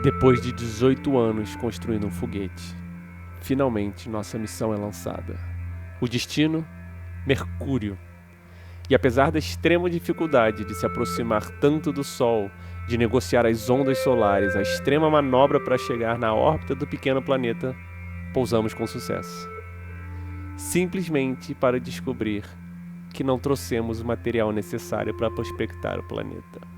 Depois de 18 anos construindo um foguete, finalmente nossa missão é lançada. O destino? Mercúrio. E apesar da extrema dificuldade de se aproximar tanto do Sol, de negociar as ondas solares, a extrema manobra para chegar na órbita do pequeno planeta, pousamos com sucesso. Simplesmente para descobrir que não trouxemos o material necessário para prospectar o planeta.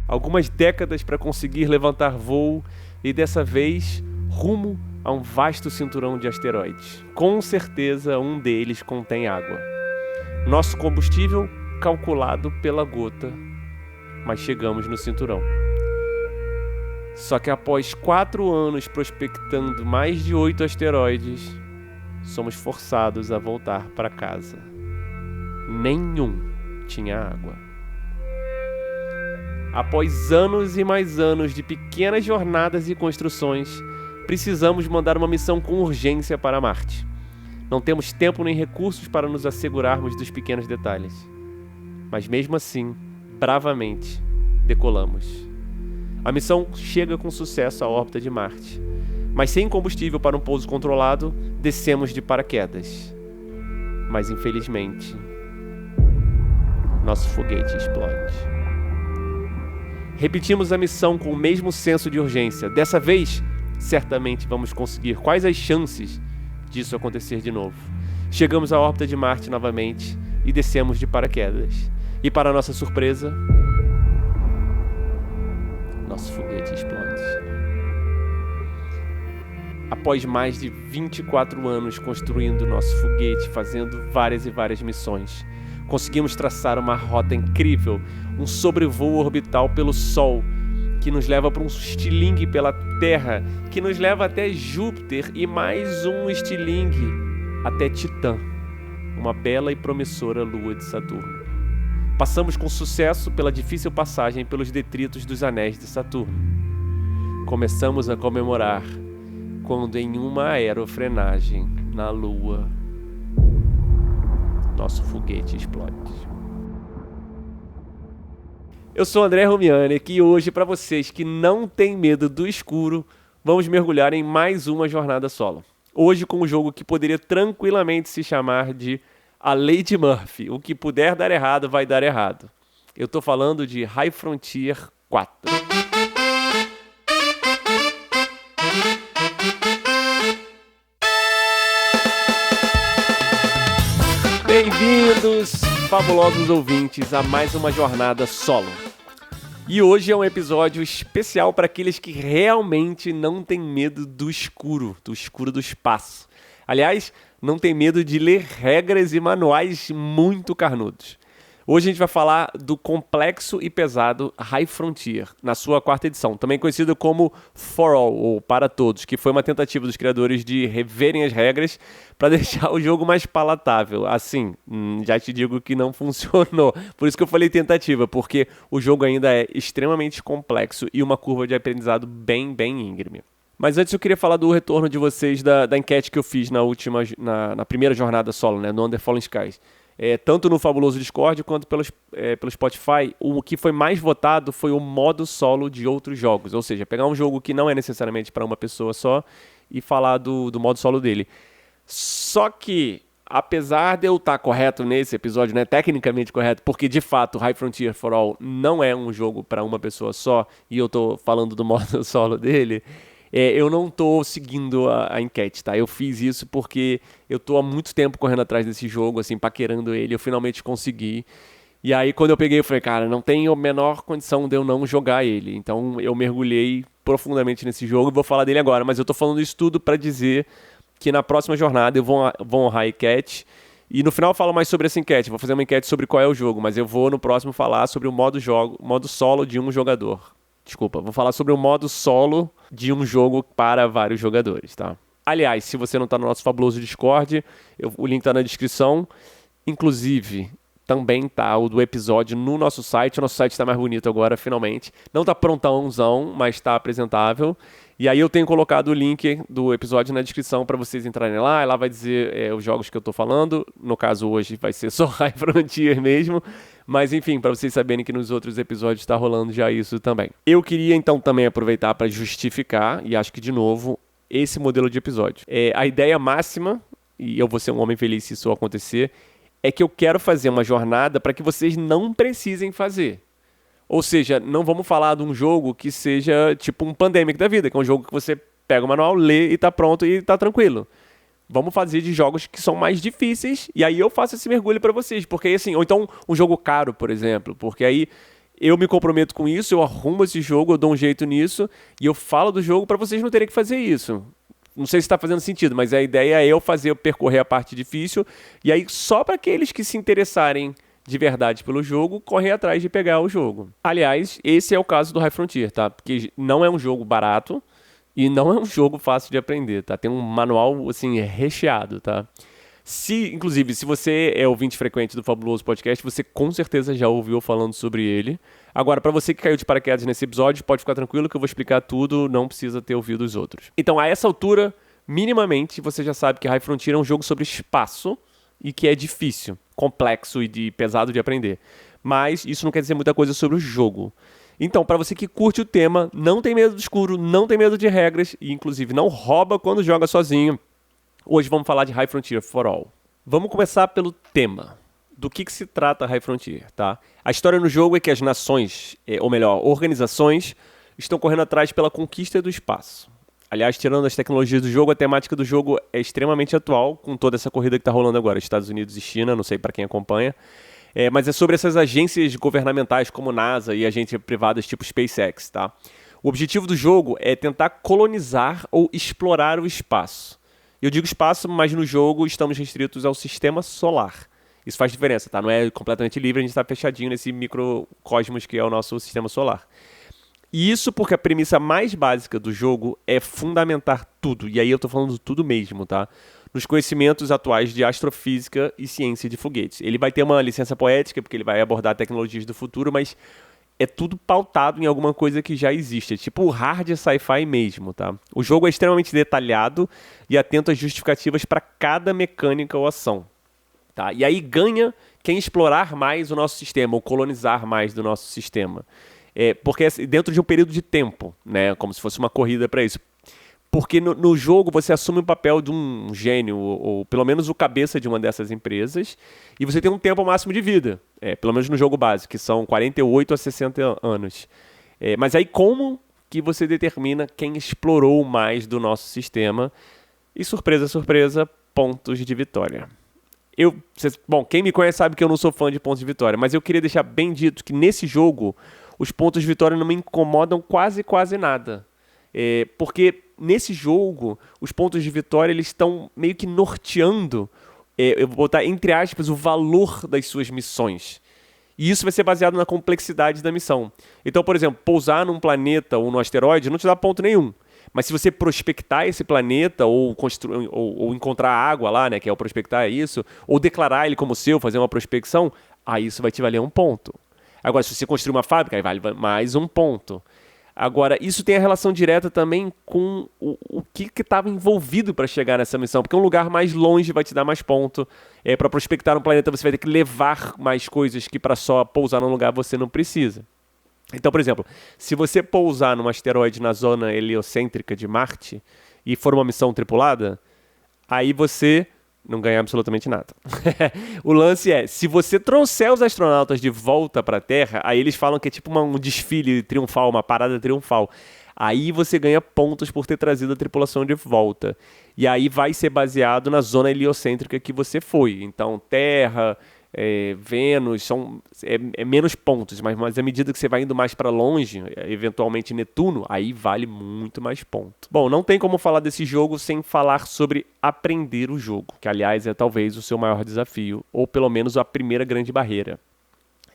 Algumas décadas para conseguir levantar voo e dessa vez rumo a um vasto cinturão de asteroides. Com certeza um deles contém água. Nosso combustível calculado pela gota, mas chegamos no cinturão. Só que após 4 anos prospectando mais de 8 asteroides, somos forçados a voltar para casa. Nenhum tinha água. Após anos e mais anos de pequenas jornadas e construções, precisamos mandar uma missão com urgência para Marte. Não temos tempo nem recursos para nos assegurarmos dos pequenos detalhes. Mas mesmo assim, bravamente, decolamos. A missão chega com sucesso à órbita de Marte. Mas sem combustível para um pouso controlado, descemos de paraquedas. Mas infelizmente, nosso foguete explode. Repetimos a missão com o mesmo senso de urgência. Dessa vez, certamente vamos conseguir. Quais as chances disso acontecer de novo? Chegamos à órbita de Marte novamente e descemos de paraquedas. E para nossa surpresa, nosso foguete explode. Após mais de 24 anos construindo nosso foguete, fazendo várias e várias missões, conseguimos traçar uma rota incrível, um sobrevoo orbital pelo Sol, que nos leva para um estilingue pela Terra, que nos leva até Júpiter e mais um estilingue até Titã, uma bela e promissora lua de Saturno. Passamos com sucesso pela difícil passagem pelos detritos dos anéis de Saturno. Começamos a comemorar quando em uma aerofrenagem na Lua, nosso foguete explode. Eu sou André Romiani e hoje, para vocês que não têm medo do escuro, vamos mergulhar em mais uma jornada solo. Hoje com um jogo que poderia tranquilamente se chamar de A Lei de Murphy. O que puder dar errado, vai dar errado. Eu estou falando de High Frontier 4. Bem-vindos, fabulosos ouvintes, a mais uma jornada solo. E hoje é um episódio especial para aqueles que realmente não têm medo do escuro do espaço. Aliás, não tem medo de ler regras e manuais muito carnudos. Hoje a gente vai falar do complexo e pesado High Frontier, na sua 4ª edição, também conhecido como For All, ou Para Todos, que foi uma tentativa dos criadores de reverem as regras para deixar o jogo mais palatável. Assim, já te digo que não funcionou, por isso que eu falei tentativa, porque o jogo ainda é extremamente complexo e uma curva de aprendizado bem íngreme. Mas antes eu queria falar do retorno de vocês da enquete que eu fiz na primeira jornada solo, né, no Under Fallen Skies. Tanto no fabuloso Discord quanto pelo Spotify, o que foi mais votado foi o modo solo de outros jogos. Ou seja, pegar um jogo que não é necessariamente para uma pessoa só e falar do modo solo dele. Só que, apesar de eu estar correto nesse episódio, né, tecnicamente correto, porque de fato High Frontier For All não é um jogo para uma pessoa só, e eu estou falando do modo solo dele, eu não estou seguindo a enquete, tá? Eu fiz isso porque eu estou há muito tempo correndo atrás desse jogo, assim, paquerando ele, eu finalmente consegui. E aí, quando eu peguei, eu falei, cara, não tem a menor condição de eu não jogar ele. Então, eu mergulhei profundamente nesse jogo e vou falar dele agora. Mas eu estou falando isso tudo para dizer que na próxima jornada eu vou honrar a enquete. E no final eu falo mais sobre essa enquete. Vou fazer uma enquete sobre qual é o jogo, mas eu vou no próximo falar sobre o modo solo de um jogador. Desculpa, vou falar sobre o modo solo de um jogo para vários jogadores, tá? Aliás, se você não está no nosso fabuloso Discord, o link está na descrição. Inclusive, também tá o do episódio no nosso site. O nosso site está mais bonito agora, finalmente. Não está prontãozão, mas está apresentável. E aí eu tenho colocado o link do episódio na descrição para vocês entrarem lá. E lá vai dizer os jogos que eu estou falando. No caso, hoje vai ser só High Frontier mesmo. Mas enfim, para vocês saberem que nos outros episódios está rolando já isso também. Eu queria então também aproveitar para justificar, e acho que de novo, esse modelo de episódio. A ideia máxima, e eu vou ser um homem feliz se isso acontecer, é que eu quero fazer uma jornada para que vocês não precisem fazer. Ou seja, não vamos falar de um jogo que seja tipo um Pandemic da vida, que é um jogo que você pega o manual, lê e tá pronto e tá tranquilo. Vamos fazer de jogos que são mais difíceis, e aí eu faço esse mergulho para vocês, porque aí assim, ou então um jogo caro, por exemplo, porque aí eu me comprometo com isso, eu arrumo esse jogo, eu dou um jeito nisso, e eu falo do jogo para vocês não terem que fazer isso. Não sei se está fazendo sentido, mas a ideia é eu percorrer a parte difícil, e aí só para aqueles que se interessarem de verdade pelo jogo, correr atrás de pegar o jogo. Aliás, esse é o caso do High Frontier, tá? Porque não é um jogo barato, e não é um jogo fácil de aprender, tá? Tem um manual, assim, recheado, tá? Inclusive, se você é ouvinte frequente do Fabuloso Podcast, você com certeza já ouviu falando sobre ele. Agora, para você que caiu de paraquedas nesse episódio, pode ficar tranquilo que eu vou explicar tudo, não precisa ter ouvido os outros. Então, a essa altura, minimamente, você já sabe que High Frontier é um jogo sobre espaço e que é difícil, complexo e pesado de aprender. Mas isso não quer dizer muita coisa sobre o jogo. Então, para você que curte o tema, não tem medo do escuro, não tem medo de regras e, inclusive, não rouba quando joga sozinho, hoje vamos falar de High Frontier for All. Vamos começar pelo tema. Do que se trata High Frontier, tá? A história no jogo é que as nações, ou melhor, organizações, estão correndo atrás pela conquista do espaço. Aliás, tirando as tecnologias do jogo, a temática do jogo é extremamente atual, com toda essa corrida que está rolando agora, Estados Unidos e China, não sei para quem acompanha. Mas é sobre essas agências governamentais como NASA e agências privadas tipo SpaceX, tá? O objetivo do jogo é tentar colonizar ou explorar o espaço. Eu digo espaço, mas no jogo estamos restritos ao sistema solar. Isso faz diferença, tá? Não é completamente livre, a gente está fechadinho nesse microcosmos que é o nosso sistema solar. E isso porque a premissa mais básica do jogo é fundamentar tudo, e aí eu tô falando tudo mesmo, tá? Nos conhecimentos atuais de astrofísica e ciência de foguetes. Ele vai ter uma licença poética, porque ele vai abordar tecnologias do futuro, mas é tudo pautado em alguma coisa que já existe. É tipo hard sci-fi mesmo, tá? O jogo é extremamente detalhado e atento às justificativas para cada mecânica ou ação, tá? E aí ganha quem explorar mais o nosso sistema, ou colonizar mais do nosso sistema. Porque é dentro de um período de tempo, né? Como se fosse uma corrida para isso. Porque no jogo você assume o papel de um gênio, ou pelo menos o cabeça de uma dessas empresas, e você tem um tempo máximo de vida, pelo menos no jogo base, que são 48 a 60 anos. Mas aí como que você determina quem explorou mais do nosso sistema? E surpresa, surpresa, pontos de vitória. Bom, quem me conhece sabe que eu não sou fã de pontos de vitória, mas eu queria deixar bem dito que nesse jogo os pontos de vitória não me incomodam quase nada. Porque nesse jogo, os pontos de vitória eles estão meio que norteando, eu vou botar entre aspas, o valor das suas missões. E isso vai ser baseado na complexidade da missão. Então, por exemplo, pousar num planeta ou num asteroide não te dá ponto nenhum. Mas se você prospectar esse planeta ou encontrar água lá, né, que é o prospectar isso, ou declarar ele como seu, fazer uma prospecção, aí isso vai te valer um ponto. Agora, se você construir uma fábrica, aí vale mais um ponto. Agora, isso tem a relação direta também com o que estava envolvido para chegar nessa missão, porque um lugar mais longe vai te dar mais ponto. Para prospectar um planeta, você vai ter que levar mais coisas que para só pousar num lugar você não precisa. Então, por exemplo, se você pousar num asteroide na zona heliocêntrica de Marte e for uma missão tripulada, aí você não ganha absolutamente nada. O lance é, se você trouxer os astronautas de volta para a Terra, aí eles falam que é tipo um desfile triunfal, uma parada triunfal. Aí você ganha pontos por ter trazido a tripulação de volta. E aí vai ser baseado na zona heliocêntrica que você foi. Então, Terra, Vênus, é menos pontos, mas à medida que você vai indo mais para longe, eventualmente Netuno, aí vale muito mais ponto. Bom, não tem como falar desse jogo sem falar sobre aprender o jogo, que aliás é talvez o seu maior desafio, ou pelo menos a primeira grande barreira.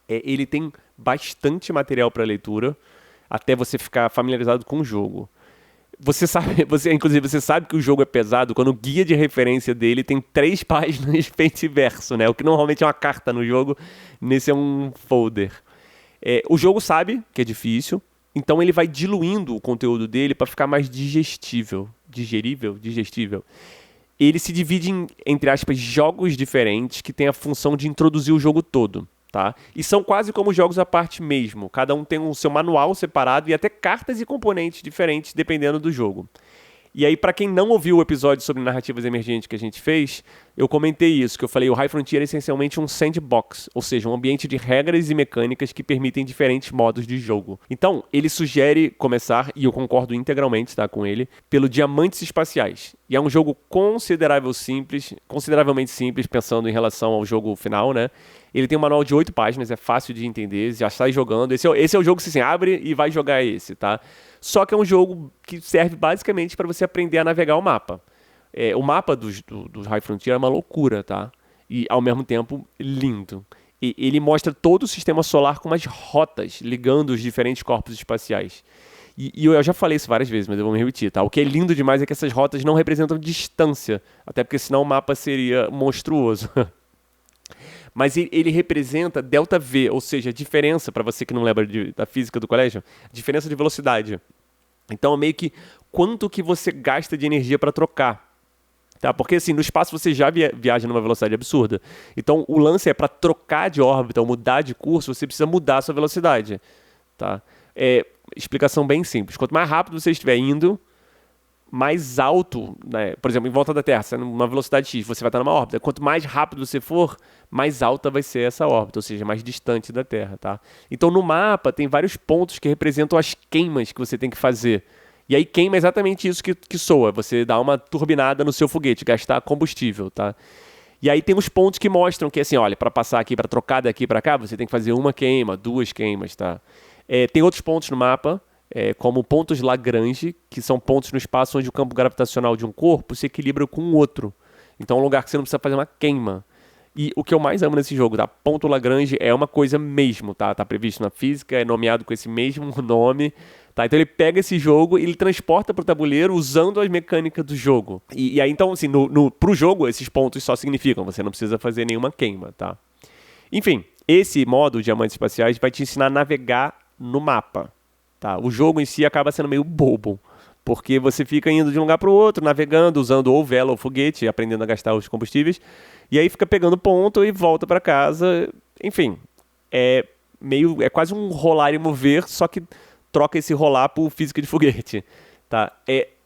Ele tem bastante material para leitura, até você ficar familiarizado com o jogo. Inclusive, você sabe que o jogo é pesado quando o guia de referência dele tem 3 páginas pente e verso, né? O que normalmente é uma carta no jogo, nesse é um folder. O jogo sabe que é difícil, então ele vai diluindo o conteúdo dele para ficar mais digestível. Digestível. Ele se divide em, entre aspas, jogos diferentes que têm a função de introduzir o jogo todo. tá? E são quase como jogos à parte mesmo. Cada um tem o seu manual separado e até cartas e componentes diferentes dependendo do jogo. E aí, para quem não ouviu o episódio sobre narrativas emergentes que a gente fez, eu comentei isso, que eu falei, o High Frontier é essencialmente um sandbox, ou seja, um ambiente de regras e mecânicas que permitem diferentes modos de jogo. Então, ele sugere começar, e eu concordo integralmente, tá, com ele, pelo Diamantes Espaciais. E é um jogo consideravelmente simples, pensando em relação ao jogo final, né? Ele tem um manual de 8 páginas, é fácil de entender, já sai jogando. Esse é o jogo que você assim, abre e vai jogar esse, tá? Só que é um jogo que serve basicamente para você aprender a navegar o mapa. O mapa do High Frontier é uma loucura, tá? E, ao mesmo tempo, lindo. E ele mostra todo o sistema solar com umas rotas ligando os diferentes corpos espaciais. E eu já falei isso várias vezes, mas eu vou me repetir, tá? O que é lindo demais é que essas rotas não representam distância, até porque senão o mapa seria monstruoso. Mas ele representa ΔV, ou seja, diferença, para você que não lembra da física do colégio, diferença de velocidade. Então, é meio que quanto que você gasta de energia para trocar. Tá? Porque assim, no espaço você já viaja numa velocidade absurda. Então, o lance é para trocar de órbita ou mudar de curso, você precisa mudar a sua velocidade. Tá? Explicação bem simples. Quanto mais rápido você estiver indo, mais alto, né? Por exemplo, em volta da Terra, você numa velocidade X, você vai estar numa órbita. Quanto mais rápido você for, mais alta vai ser essa órbita, ou seja, mais distante da Terra, tá? Então, no mapa, tem vários pontos que representam as queimas que você tem que fazer. E aí, queima é exatamente isso que soa. Você dá uma turbinada no seu foguete, gastar combustível, tá? E aí, tem os pontos que mostram que, assim, olha, para passar aqui, para trocar daqui para cá, você tem que fazer uma queima, 2 queimas, tá? Tem outros pontos no mapa, como pontos Lagrange, que são pontos no espaço onde o campo gravitacional de um corpo se equilibra com o outro. Então é um lugar que você não precisa fazer uma queima. E o que eu mais amo nesse jogo, tá? Ponto Lagrange é uma coisa mesmo, tá? Tá previsto na física, é nomeado com esse mesmo nome, tá? Então ele pega esse jogo e ele transporta pro tabuleiro usando as mecânicas do jogo. E aí, então, assim, pro jogo, esses pontos só significam, você não precisa fazer nenhuma queima, tá? Enfim, esse modo Diamantes Espaciais vai te ensinar a navegar no mapa. Tá, o jogo em si acaba sendo meio bobo, porque você fica indo de um lugar para o outro, navegando, usando ou vela ou foguete, aprendendo a gastar os combustíveis, e aí fica pegando ponto e volta para casa. Enfim, é quase um rolar e mover, só que troca esse rolar por física de foguete. Tá?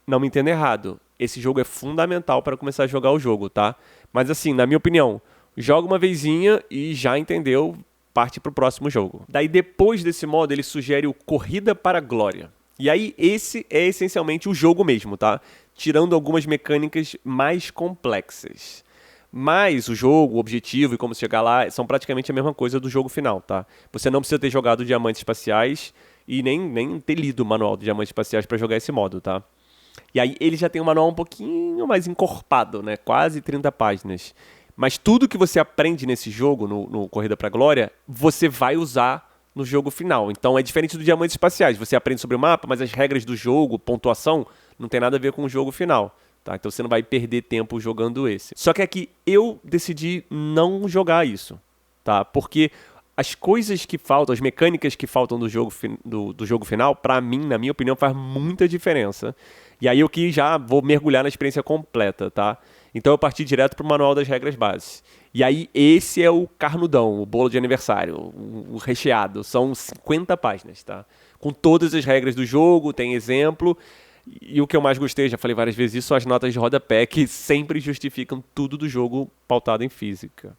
Não me entenda errado, esse jogo é fundamental para começar a jogar o jogo, tá? Mas assim, na minha opinião, joga uma vezinha e já entendeu, parte para o próximo jogo. Daí, depois desse modo, ele sugere o Corrida para a Glória. E aí, esse é essencialmente o jogo mesmo, tá? Tirando algumas mecânicas mais complexas. Mas o jogo, o objetivo e como chegar lá são praticamente a mesma coisa do jogo final, tá? Você não precisa ter jogado Diamantes Espaciais e nem ter lido o manual de Diamantes Espaciais para jogar esse modo, tá? E aí, ele já tem um manual um pouquinho mais encorpado, né? Quase 30 páginas. Mas tudo que você aprende nesse jogo, no Corrida para a Glória, você vai usar no jogo final. Então é diferente do Diamantes Espaciais. Você aprende sobre o mapa, mas as regras do jogo, pontuação, não tem nada a ver com o jogo final. Tá? Então você não vai perder tempo jogando esse. Só que aqui eu decidi não jogar isso. Tá? Porque as coisas que faltam, as mecânicas que faltam do jogo final, pra mim, na minha opinião, faz muita diferença. E aí eu que já vou mergulhar na experiência completa, tá? Então eu parti direto pro manual das regras básicas. E aí esse é o carnudão, o bolo de aniversário, o recheado. São 50 páginas, tá? Com todas as regras do jogo, tem exemplo. E o que eu mais gostei, já falei várias vezes isso, são as notas de rodapé que sempre justificam tudo do jogo pautado em física.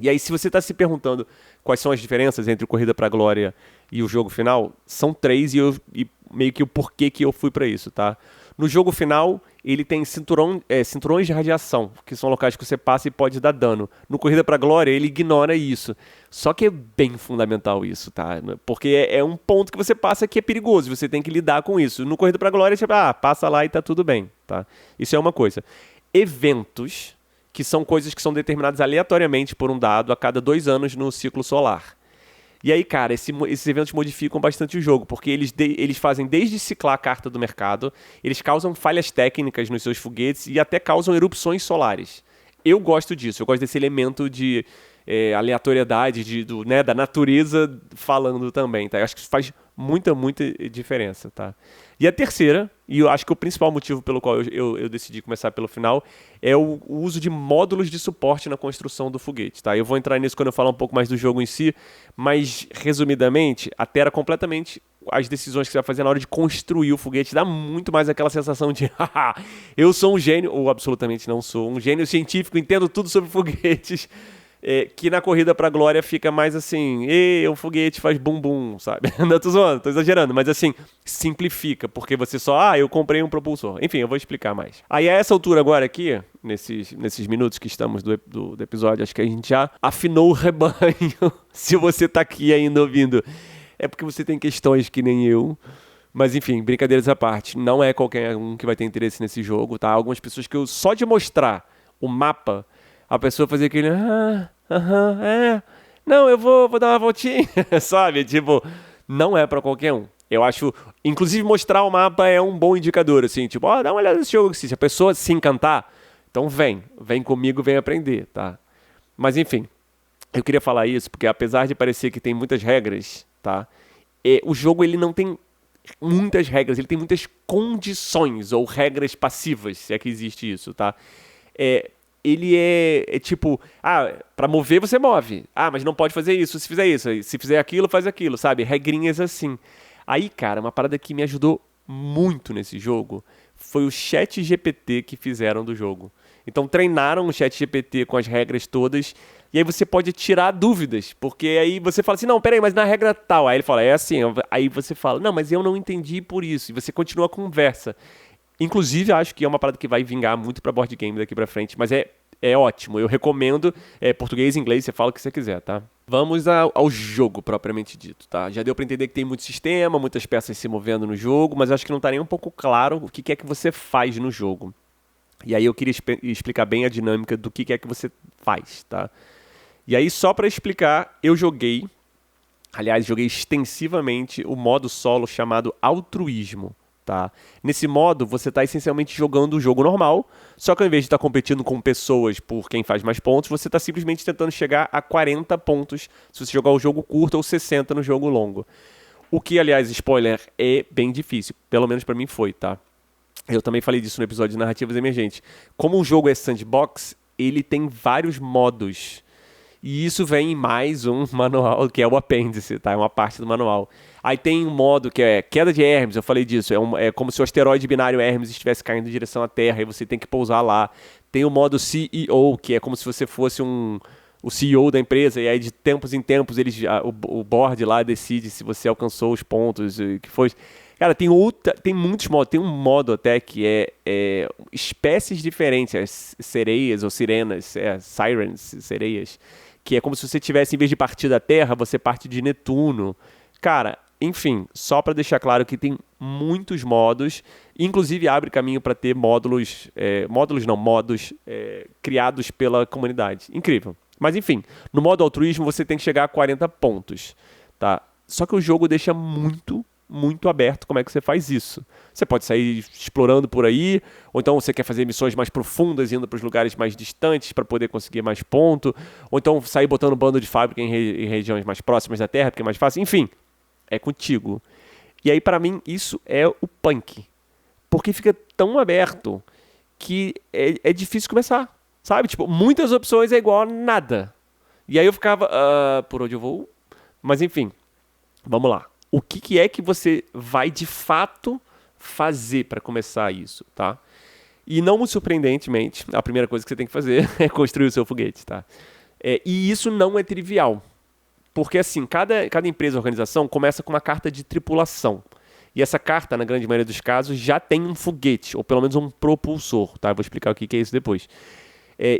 E aí, se você está se perguntando quais são as diferenças entre o Corrida para a Glória e o jogo final, são 3 e meio que o porquê que eu fui para isso, tá? No jogo final, ele tem cinturões de radiação, que são locais que você passa e pode dar dano. No Corrida para a Glória, ele ignora isso. Só que é bem fundamental isso, tá? Porque é um ponto que você passa que é perigoso, você tem que lidar com isso. No Corrida para a Glória, tipo, passa lá e tá tudo bem, tá? Isso é uma coisa. Eventos, que são coisas que são determinadas aleatoriamente por um dado a cada 2 anos no ciclo solar. E aí, cara, esses eventos modificam bastante o jogo, porque eles fazem desde ciclar a carta do mercado, eles causam falhas técnicas nos seus foguetes e até causam erupções solares. Eu gosto disso, eu gosto desse elemento de aleatoriedade da natureza falando também, tá? Eu acho que isso faz muita diferença, tá? E a terceira, e eu acho que o principal motivo pelo qual eu decidi começar pelo final, é o uso de módulos de suporte na construção do foguete, tá? Eu vou entrar nisso quando eu falar um pouco mais do jogo em si, mas, resumidamente, altera completamente as decisões que você vai fazer na hora de construir o foguete. Dá muito mais aquela sensação de haha, eu sou um gênio, ou absolutamente não sou, um gênio científico, entendo tudo sobre foguetes, que na corrida pra glória fica mais assim, o foguete faz bum bum, sabe? Não tô zoando, tô exagerando, mas assim, simplifica, porque você só, eu comprei um propulsor. Enfim, eu vou explicar mais. Aí a essa altura agora aqui, nesses minutos que estamos do episódio, acho que a gente já afinou o rebanho. Se você tá aqui ainda ouvindo, é porque você tem questões que nem eu. Mas enfim, brincadeiras à parte, não é qualquer um que vai ter interesse nesse jogo, tá? Algumas pessoas que só de mostrar o mapa, a pessoa fazer aquele, não, eu vou dar uma voltinha, sabe? Tipo, não é pra qualquer um. Eu acho, inclusive mostrar o mapa é um bom indicador, assim, tipo, dá uma olhada nesse jogo aqui. Se a pessoa se encantar, então vem comigo, vem aprender, tá? Mas enfim, eu queria falar isso porque apesar de parecer que tem muitas regras, tá? O jogo, ele não tem muitas regras, ele tem muitas condições ou regras passivas, se é que existe isso, tá? Ele é tipo, pra mover você move. Mas não pode fazer isso se fizer isso. Se fizer aquilo, faz aquilo, sabe? Regrinhas assim. Aí, cara, uma parada que me ajudou muito nesse jogo foi o ChatGPT que fizeram do jogo. Então treinaram o ChatGPT com as regras todas e aí você pode tirar dúvidas, porque aí você fala assim, não, peraí, mas na regra tal. Aí ele fala, é assim. Aí você fala, não, mas eu não entendi por isso. E você continua a conversa. Inclusive, acho que é uma parada que vai vingar muito pra board game daqui pra frente, mas é ótimo. Eu recomendo, português e inglês, você fala o que você quiser, tá? Vamos ao jogo propriamente dito, tá? Já deu pra entender que tem muito sistema, muitas peças se movendo no jogo, mas acho que não tá nem um pouco claro o que é que você faz no jogo. E aí eu queria explicar bem a dinâmica do que é que você faz, tá? E aí, só pra explicar, eu joguei extensivamente o modo solo chamado Altruísmo. Tá? Nesse modo, você está essencialmente jogando o jogo normal, só que ao invés de estar competindo com pessoas por quem faz mais pontos, você está simplesmente tentando chegar a 40 pontos se você jogar o jogo curto ou 60 no jogo longo. O que, aliás, spoiler, é bem difícil. Pelo menos para mim foi, tá? Eu também falei disso no episódio de Narrativas Emergentes. Como o jogo é sandbox, ele tem vários modos. E isso vem em mais um manual, que é o apêndice, tá? É uma parte do manual. Aí tem um modo que é queda de Hermes, eu falei disso. É como se o asteroide binário Hermes estivesse caindo em direção à Terra e você tem que pousar lá. Tem o modo CEO, que é como se você fosse o CEO da empresa, e aí de tempos em tempos o board lá decide se você alcançou os pontos, que foi... Cara, tem muitos modos. Tem um modo até que é espécies diferentes, as sereias ou sirenas, sirens, sereias, que é como se você tivesse, em vez de partir da Terra, você parte de Netuno. Cara, enfim, só para deixar claro que tem muitos modos, inclusive abre caminho para ter modos criados pela comunidade. Incrível. Mas enfim, no modo altruísmo você tem que chegar a 40 pontos, tá? Só que o jogo deixa muito aberto como é que você faz isso. Você pode sair explorando por aí, ou então você quer fazer missões mais profundas, indo para os lugares mais distantes para poder conseguir mais ponto, ou então sair botando bando de fábrica em regiões mais próximas da Terra, porque é mais fácil. Enfim, é contigo. E aí, para mim, isso é o punk. Porque fica tão aberto que é difícil começar, sabe? Tipo, muitas opções é igual a nada. E aí eu ficava, por onde eu vou? Mas enfim, vamos lá. O que é que você vai de fato fazer para começar isso, tá? E não muito surpreendentemente, a primeira coisa que você tem que fazer é construir o seu foguete, tá? E isso não é trivial. Porque assim, cada empresa ou organização começa com uma carta de tripulação. E essa carta, na grande maioria dos casos, já tem um foguete, ou pelo menos um propulsor, tá? Eu vou explicar o que é isso depois.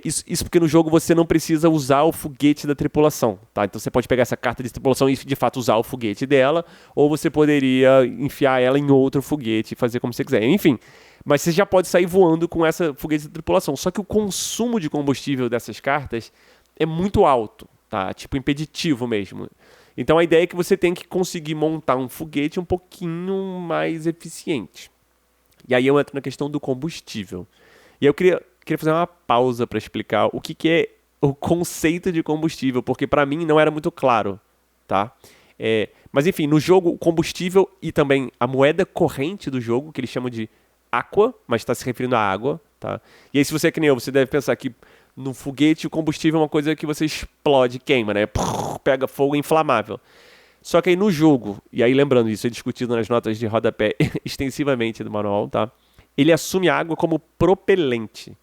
Isso porque no jogo você não precisa usar o foguete da tripulação, tá? Então você pode pegar essa carta de tripulação e de fato usar o foguete dela, ou você poderia enfiar ela em outro foguete e fazer como você quiser. Enfim, mas você já pode sair voando com essa foguete de tripulação. Só que o consumo de combustível dessas cartas é muito alto, tá? Tipo impeditivo mesmo. Então a ideia é que você tem que conseguir montar um foguete um pouquinho mais eficiente. E aí eu entro na questão do combustível. E aí eu queria fazer uma pausa para explicar o que é o conceito de combustível, porque para mim não era muito claro, tá? Mas enfim, no jogo, o combustível e também a moeda corrente do jogo, que eles chamam de aqua, mas está se referindo à água, tá? E aí, se você é que nem eu, você deve pensar que no foguete o combustível é uma coisa que você explode, queima, né? Pega fogo inflamável. Só que aí no jogo, e aí lembrando isso, é discutido nas notas de rodapé extensivamente do manual, tá? Ele assume a água como propelente.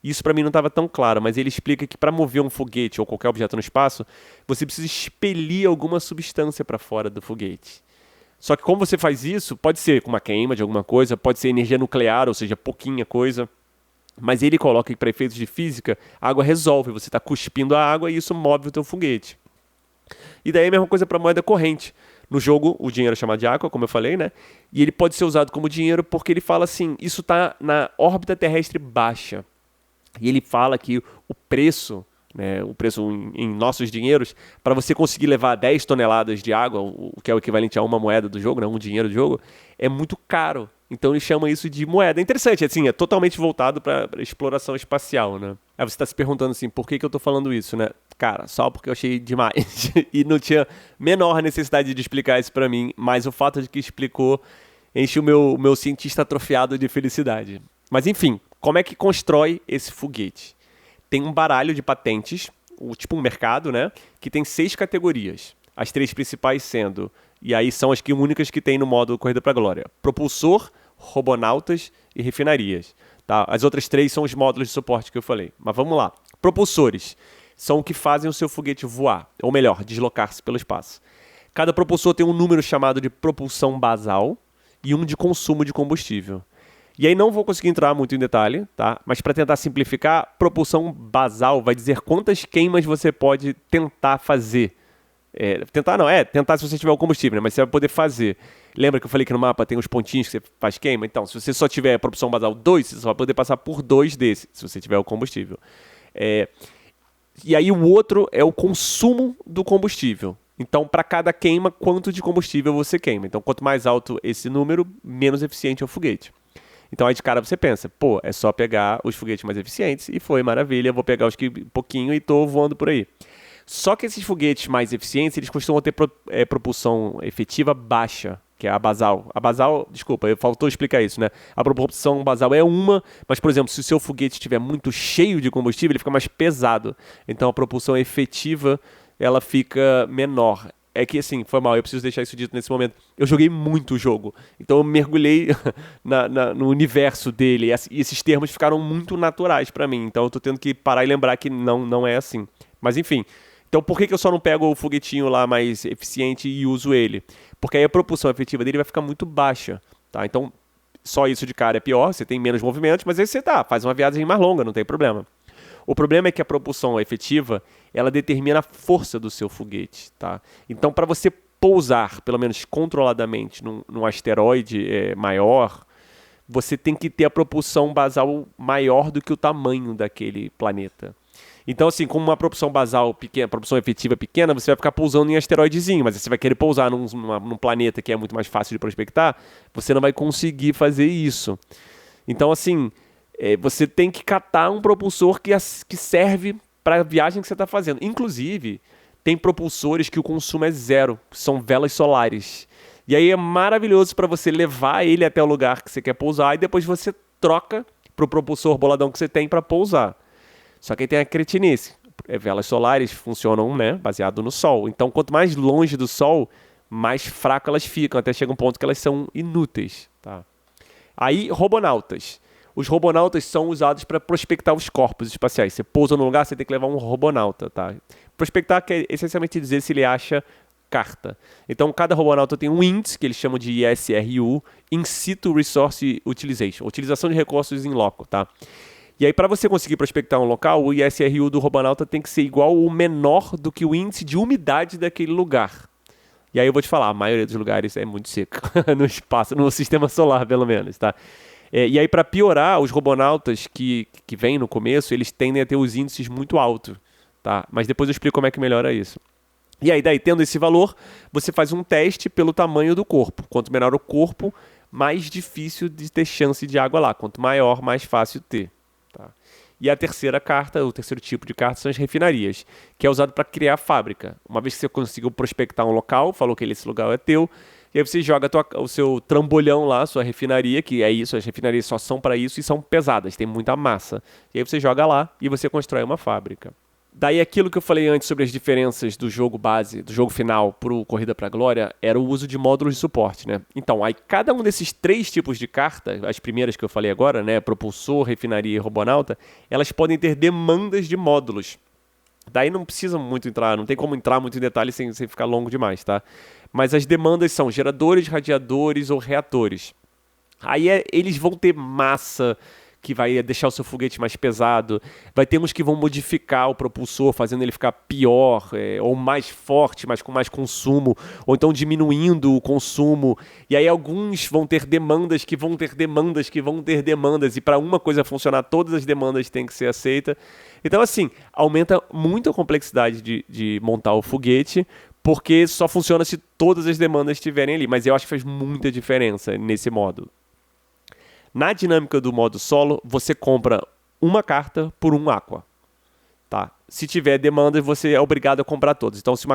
Isso para mim não estava tão claro, mas ele explica que para mover um foguete ou qualquer objeto no espaço, você precisa expelir alguma substância para fora do foguete. Só que como você faz isso, pode ser com uma queima de alguma coisa, pode ser energia nuclear, ou seja, pouquinha coisa, mas ele coloca que para efeitos de física, a água resolve, você está cuspindo a água e isso move o teu foguete. E daí a mesma coisa para moeda corrente. No jogo, o dinheiro é chamado de água, como eu falei, né? E ele pode ser usado como dinheiro porque ele fala assim, isso está na órbita terrestre baixa. E ele fala que o preço, né, o preço em nossos dinheiros, para você conseguir levar 10 toneladas de água, o que é o equivalente a uma moeda do jogo, né, um dinheiro do jogo, é muito caro. Então ele chama isso de moeda. É interessante, assim, é totalmente voltado para exploração espacial, né? Aí você está se perguntando assim, por que eu estou falando isso, né? Cara, só porque eu achei demais. E não tinha menor necessidade de explicar isso para mim, mas o fato de que explicou enche o meu cientista atrofiado de felicidade. Mas enfim, como é que constrói esse foguete? Tem um baralho de patentes, tipo um mercado, né? Que tem 6 categorias. As 3 principais sendo, e aí são as únicas que tem no modo Corrida para a Glória: propulsor, robonautas e refinarias. Tá? As outras 3 são os módulos de suporte que eu falei. Mas vamos lá. Propulsores são o que fazem o seu foguete voar, ou melhor, deslocar-se pelo espaço. Cada propulsor tem um número chamado de propulsão basal e um de consumo de combustível. E aí não vou conseguir entrar muito em detalhe, tá? Mas para tentar simplificar, propulsão basal vai dizer quantas queimas você pode tentar fazer. Tentar se você tiver o combustível, né? Mas você vai poder fazer. Lembra que eu falei que no mapa tem os pontinhos que você faz queima? Então, se você só tiver propulsão basal 2, você só vai poder passar por 2 desses, se você tiver o combustível. E aí o outro é o consumo do combustível. Então, para cada queima, quanto de combustível você queima. Então, quanto mais alto esse número, menos eficiente é o foguete. Então, aí de cara você pensa, pô, é só pegar os foguetes mais eficientes e foi, maravilha, vou pegar os que pouquinho e tô voando por aí. Só que esses foguetes mais eficientes, eles costumam ter propulsão efetiva baixa, que é a basal. A basal, desculpa, faltou explicar isso, né? A propulsão basal é uma, mas, por exemplo, se o seu foguete estiver muito cheio de combustível, ele fica mais pesado. Então, a propulsão efetiva, ela fica menor. É que, assim, foi mal, eu preciso deixar isso dito nesse momento. Eu joguei muito o jogo, então eu mergulhei no universo dele, e esses termos ficaram muito naturais pra mim. Então eu tô tendo que parar e lembrar que não é assim. Mas, enfim. Então, por que eu só não pego o foguetinho lá mais eficiente e uso ele? Porque aí a propulsão efetiva dele vai ficar muito baixa, tá? Então, só isso de cara é pior, você tem menos movimentos, mas aí você faz uma viagem mais longa, não tem problema. O problema é que a propulsão efetiva, ela determina a força do seu foguete, tá? Então, para você pousar, pelo menos controladamente, num asteroide maior, você tem que ter a propulsão basal maior do que o tamanho daquele planeta. Então, assim, com uma propulsão basal pequena, propulsão efetiva pequena, você vai ficar pousando em asteroidezinho, mas você vai querer pousar num planeta que é muito mais fácil de prospectar, você não vai conseguir fazer isso. Então, assim, você tem que catar um propulsor que serve para a viagem que você está fazendo. Inclusive, tem propulsores que o consumo é zero, são velas solares. E aí é maravilhoso para você levar ele até o lugar que você quer pousar e depois você troca para o propulsor boladão que você tem para pousar. Só que aí tem a cretinice. Velas solares funcionam, né, baseado no Sol. Então, quanto mais longe do Sol, mais fraco elas ficam, até chega um ponto que elas são inúteis. Tá? Aí, robonautas. Os robonautas são usados para prospectar os corpos espaciais. Você pousa num lugar, você tem que levar um robonauta. Tá? Prospectar quer essencialmente dizer se ele acha carta. Então, cada robonauta tem um índice, que eles chamam de ISRU, In Situ Resource Utilization, utilização de recursos em loco. Tá? E aí, para você conseguir prospectar um local, o ISRU do robonauta tem que ser igual ou menor do que o índice de umidade daquele lugar. E aí eu vou te falar, a maioria dos lugares é muito seco, no espaço, no sistema solar, pelo menos, tá? E aí, para piorar, os robonautas que vêm no começo, eles tendem a ter os índices muito altos, tá? Mas depois eu explico como é que melhora isso. E aí, daí, tendo esse valor, você faz um teste pelo tamanho do corpo. Quanto menor o corpo, mais difícil de ter chance de água lá. Quanto maior, mais fácil ter. Tá? E a terceira carta, o terceiro tipo de carta são as refinarias, que é usado para criar fábrica. Uma vez que você conseguiu prospectar um local, falou que esse lugar é teu, e aí você joga o seu trambolhão lá, sua refinaria, que é isso, as refinarias só são para isso e são pesadas, tem muita massa. E aí você joga lá e você constrói uma fábrica. Daí aquilo que eu falei antes sobre as diferenças do jogo base, do jogo final pro Corrida pra Glória, era o uso de módulos de suporte, né? Então, aí cada um desses 3 tipos de carta, as primeiras que eu falei agora, né, Propulsor, Refinaria e Robonauta, elas podem ter demandas de módulos. Daí não precisa muito entrar, não tem como entrar muito em detalhe sem ficar longo demais, tá? Mas as demandas são geradores, radiadores ou reatores. Aí eles vão ter massa, que vai deixar o seu foguete mais pesado. Vai ter uns que vão modificar o propulsor, fazendo ele ficar pior, ou mais forte, mas com mais consumo, ou então diminuindo o consumo. E aí alguns vão ter demandas que vão ter demandas que vão ter demandas, e para uma coisa funcionar, todas as demandas têm que ser aceitas. Então, assim, aumenta muito a complexidade de montar o foguete, porque só funciona se todas as demandas estiverem ali. Mas eu acho que faz muita diferença nesse modo. Na dinâmica do modo solo, você compra uma carta por um aqua. Tá? Se tiver demanda, você é obrigado a comprar todos. Então, se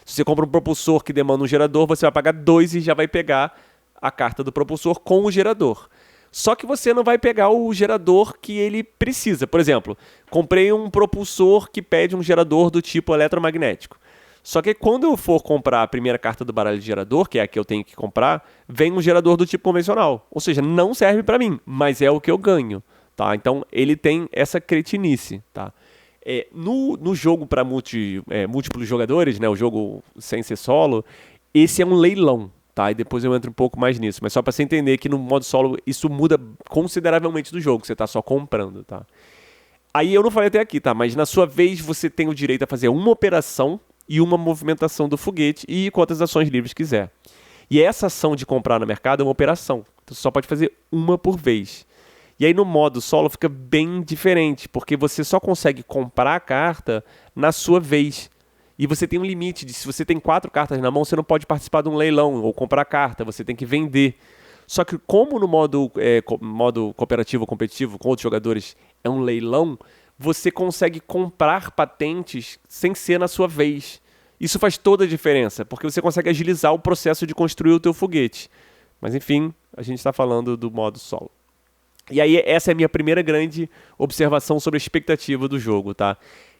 você compra um propulsor que demanda um gerador, você vai pagar 2 e já vai pegar a carta do propulsor com o gerador. Só que você não vai pegar o gerador que ele precisa. Por exemplo, comprei um propulsor que pede um gerador do tipo eletromagnético. Só que quando eu for comprar a primeira carta do baralho de gerador, que é a que eu tenho que comprar, vem um gerador do tipo convencional. Ou seja, não serve para mim, mas é o que eu ganho. Tá? Então, ele tem essa cretinice. Tá? No jogo para múltiplos jogadores, né, o jogo sem ser solo, esse é um leilão. Tá? E depois eu entro um pouco mais nisso. Mas só para você entender que no modo solo isso muda consideravelmente do jogo, você está só comprando. Tá? Aí eu não falei até aqui, tá? Mas na sua vez você tem o direito a fazer uma operação e uma movimentação do foguete e quantas ações livres quiser. E essa ação de comprar no mercado é uma operação. Então você só pode fazer uma por vez. E aí no modo solo fica bem diferente, porque você só consegue comprar a carta na sua vez. E você tem um limite de se você tem 4 cartas na mão, você não pode participar de um leilão ou comprar carta, você tem que vender. Só que como no modo cooperativo ou competitivo com outros jogadores é um leilão, você consegue comprar patentes sem ser na sua vez. Isso faz toda a diferença, porque você consegue agilizar o processo de construir o teu foguete. Mas enfim, a gente está falando do modo solo. E aí essa é a minha primeira grande observação sobre a expectativa do jogo, tá?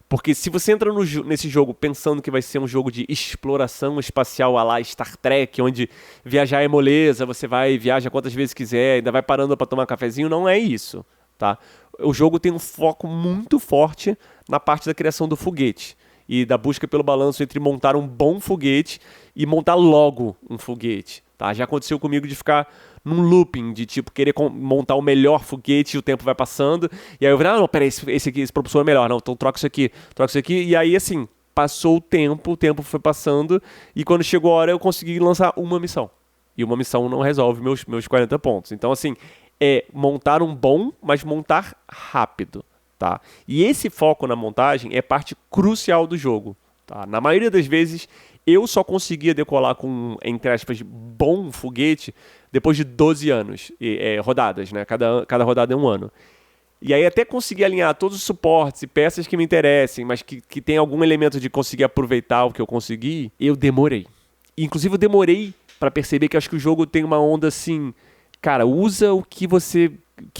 Porque se você entra nesse jogo pensando que vai ser um jogo de exploração espacial à la Star Trek, onde viajar é moleza, você vai e viaja quantas vezes quiser, ainda vai parando para tomar um cafezinho, não é isso, tá? O jogo tem um foco muito forte na parte da criação do foguete e da busca pelo balanço entre montar um bom foguete e montar logo um foguete. Tá? Já aconteceu comigo de ficar num looping, de tipo querer montar o melhor foguete e o tempo vai passando. E aí eu falei, não, peraí, esse propulsor é melhor. Não, então troca isso aqui. E aí assim, passou o tempo foi passando e quando chegou a hora eu consegui lançar uma missão. E uma missão não resolve meus 40 pontos. Então assim, é montar um bom, mas montar rápido, tá? E esse foco na montagem é parte crucial do jogo, tá? Na maioria das vezes, eu só conseguia decolar com, entre aspas, bom foguete depois de 12 anos, rodadas, né? Cada rodada é um ano. E aí até conseguir alinhar todos os suportes e peças que me interessem, mas que tem algum elemento de conseguir aproveitar o que eu consegui, eu demorei. Inclusive eu demorei para perceber que acho que o jogo tem uma onda assim... Cara, usa o que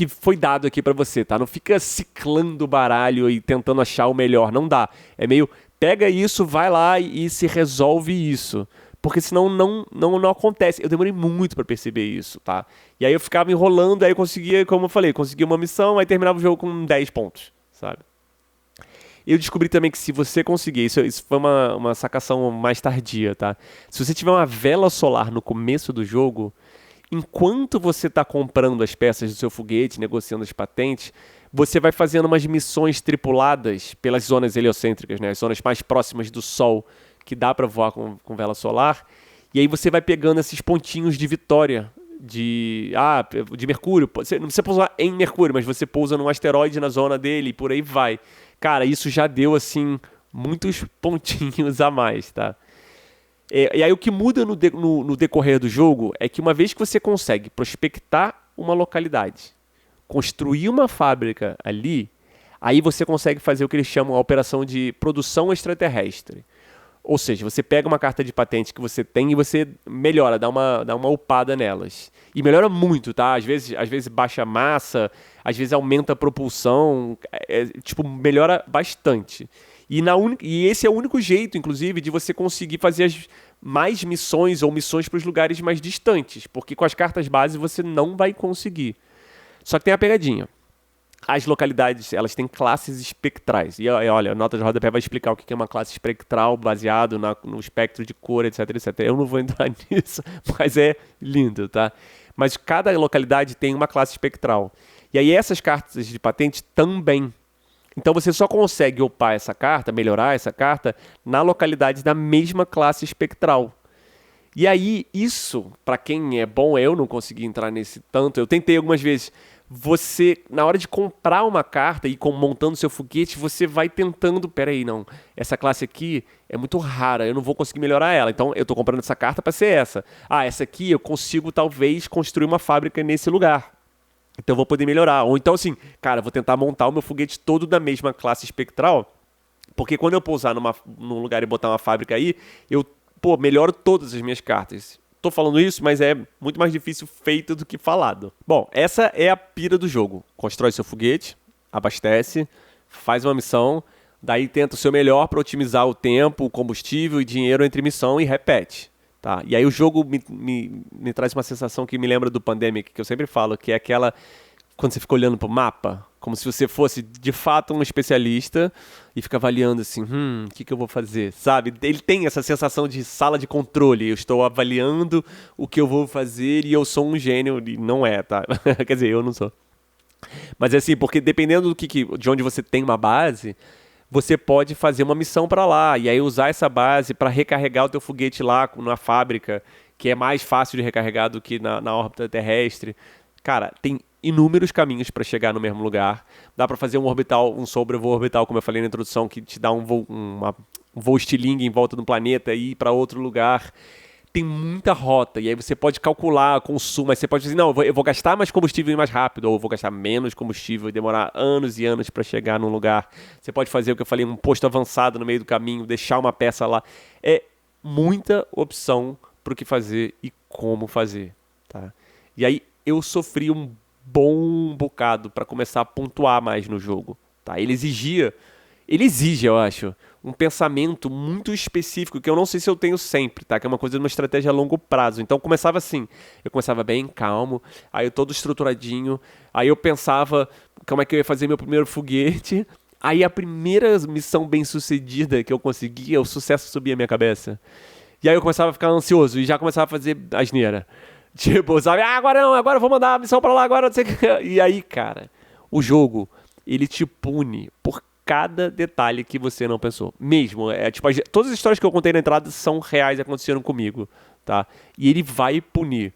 foi dado aqui pra você, tá? Não fica ciclando o baralho e tentando achar o melhor, não dá. É meio, pega isso, vai lá e se resolve isso. Porque senão não acontece. Eu demorei muito pra perceber isso, tá? E aí eu ficava enrolando, aí eu conseguia, como eu falei, conseguia uma missão, aí terminava o jogo com 10 pontos, sabe? Eu descobri também que se você conseguir, isso foi uma sacação mais tardia, tá? Se você tiver uma vela solar no começo do jogo... Enquanto você está comprando as peças do seu foguete, negociando as patentes, você vai fazendo umas missões tripuladas pelas zonas heliocêntricas, né? As zonas mais próximas do Sol, que dá para voar com vela solar. E aí você vai pegando esses pontinhos de vitória de Mercúrio. Você não precisa pousar em Mercúrio, mas você pousa num asteroide na zona dele e por aí vai. Cara, isso já deu, assim, muitos pontinhos a mais, tá? E aí o que muda no decorrer do jogo é que uma vez que você consegue prospectar uma localidade, construir uma fábrica ali, Aí você consegue fazer o que eles chamam a operação de produção extraterrestre. Ou seja, você pega uma carta de patente que você tem e você melhora, dá uma upada nelas. E melhora muito, tá? Às vezes baixa a massa, às vezes aumenta a propulsão, melhora bastante. E esse é o único jeito, inclusive, de você conseguir fazer mais missões ou missões para os lugares mais distantes. Porque com as cartas base você não vai conseguir. Só que tem a pegadinha. As localidades, elas têm classes espectrais. E olha, a nota de rodapé vai explicar o que é uma classe espectral baseado no espectro de cor, etc, etc. Eu não vou entrar nisso, mas é lindo, tá? Mas cada localidade tem uma classe espectral. E aí essas cartas de patente também. Então você só consegue upar essa carta, melhorar essa carta, na localidade da mesma classe espectral. E aí, isso, para quem é bom, eu não consegui entrar nesse tanto. Eu tentei algumas vezes. Você, na hora de comprar uma carta e montando seu foguete, você vai tentando, peraí, não, essa classe aqui é muito rara, eu não vou conseguir melhorar ela, então eu estou comprando essa carta para ser essa. Ah, essa aqui eu consigo talvez construir uma fábrica nesse lugar, então eu vou poder melhorar. Ou então assim, cara, vou tentar montar o meu foguete todo da mesma classe espectral, porque quando eu pousar num lugar e botar uma fábrica aí, eu melhoro todas as minhas cartas. Tô falando isso, mas é muito mais difícil feito do que falado. Bom, essa é a pira do jogo. Constrói seu foguete, abastece, faz uma missão, daí tenta o seu melhor para otimizar o tempo, o combustível e dinheiro entre missão e repete. Tá? E aí o jogo me traz uma sensação que me lembra do Pandemic, que eu sempre falo, que é aquela... Quando você fica olhando pro mapa, como se você fosse de fato um especialista e fica avaliando assim, o que eu vou fazer, sabe? Ele tem essa sensação de sala de controle, eu estou avaliando o que eu vou fazer e eu sou um gênio, e não é, tá? Quer dizer, eu não sou. Mas é assim, porque dependendo de onde você tem uma base, você pode fazer uma missão para lá e aí usar essa base para recarregar o teu foguete lá na fábrica, que é mais fácil de recarregar do que na órbita terrestre. Cara, tem inúmeros caminhos para chegar no mesmo lugar. Dá para fazer um sobrevoo orbital, como eu falei na introdução, que te dá um voo estilingue em volta do planeta e ir para outro lugar. Tem muita rota, e aí você pode calcular consumo, mas você pode dizer, não, eu vou gastar mais combustível e ir mais rápido, ou eu vou gastar menos combustível e demorar anos e anos para chegar num lugar. Você pode fazer o que eu falei, um posto avançado no meio do caminho, deixar uma peça lá. É muita opção para o que fazer e como fazer, tá? E aí eu sofri um bom bocado para começar a pontuar mais no jogo, tá? Ele exige, eu acho, um pensamento muito específico, que eu não sei se eu tenho sempre, tá? Que é uma coisa de uma estratégia a longo prazo. Então começava assim, eu começava bem calmo, aí eu todo estruturadinho, aí eu pensava como é que eu ia fazer meu primeiro foguete, aí a primeira missão bem sucedida que eu conseguia, o sucesso subia a minha cabeça. E aí eu começava a ficar ansioso e já começava a fazer asneira. Tipo, sabe? Agora não, agora eu vou mandar a missão pra lá, agora não sei o que. E aí, cara, o jogo, ele te pune por cada detalhe que você não pensou. Mesmo, todas as histórias que eu contei na entrada são reais, aconteceram comigo, tá? E ele vai punir.